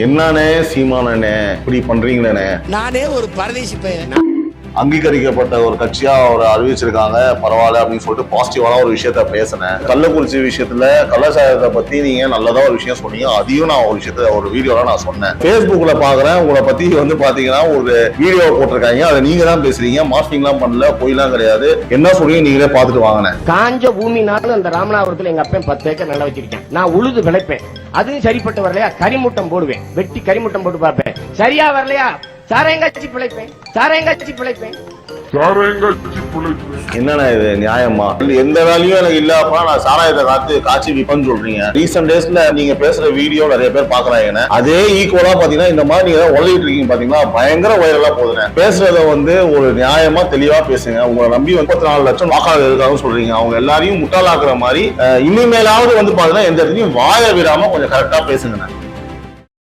என்னண்ணே சீமானண்ணே இப்படி பண்றீங்களே? நானே ஒரு பரதேசி பையன். அங்கீகரிக்கப்பட்ட ஒரு கட்சியா அவர் அறிவிச்சிருக்காங்க, பரவாயில்ல அப்படின்னு சொல்லிட்டு பாசிட்டிவான ஒரு விஷயத்த பேசினேன். கள்ளக்குறிச்சி விஷயத்துல கள்ளச்சாயத்தை பத்தி நீங்க நல்லதா ஒரு விஷயம் சொன்னீங்க, அதையும் நான் ஒரு விஷயத்த ஒரு வீடியோல நான் சொன்னேன். Facebookல பாக்குறேன் உங்களை பத்தி பாத்தீங்கன்னா ஒரு வீடியோ போட்டிருக்காங்க, அதை நீங்க தான் பேசுறீங்க, மாஸ்டிங் எல்லாம் பண்ணல, பொய்லாம் கிடையாது, என்ன சொல்றீங்க நீங்களே பாத்துட்டு வாங்கினேன். காஞ்ச பூமினாலும் அந்த ராமநாதபுரத்துல எங்க அப்பன் 10 ஏக்கர் நல்லா வச்சிருக்கேன். நான் உழுது விளைப்பேன், அதுவும் சரிப்பட்டு வரலையா கரிமூட்டம் போடுவேன், வெட்டி கரிமூட்டம் போட்டு பார்ப்பேன், சரியா வரலையா சாரையங்காட்சி பிழைப்பேன், சாரையங்காட்சி பிழைப்பேன். என்னண்ணா இது நியாயமா? எந்த வேலையும் எனக்கு இல்லப்பா, நான் சாராயத்தை காட்சி விப்பன்னு சொல்றீங்க. ரீசெண்ட் டேஸ்ல நீங்க பேசுற வீடியோ நிறைய பேர் பாக்குறாங்க. அதே ஈக்குவலா பாத்தீங்கன்னா இந்த மாதிரி நீங்க உழையிட்டு இருக்கீங்க பாத்தீங்களா, பயங்கர வைரலா போகுதுங்க. பேசுறத ஒரு நியாயமா தெளிவா பேசுங்க. உங்களை நம்பி 34 லட்சம் வாக்காளர் இருக்காங்கன்னு சொல்றீங்க, அவங்க எல்லாரையும் முட்டாளாக்குற மாதிரி இனிமேலாவது பாத்தீங்கன்னா எந்த இடத்துலயும் வாய விடாம கொஞ்சம் கரெக்டா பேசுங்க.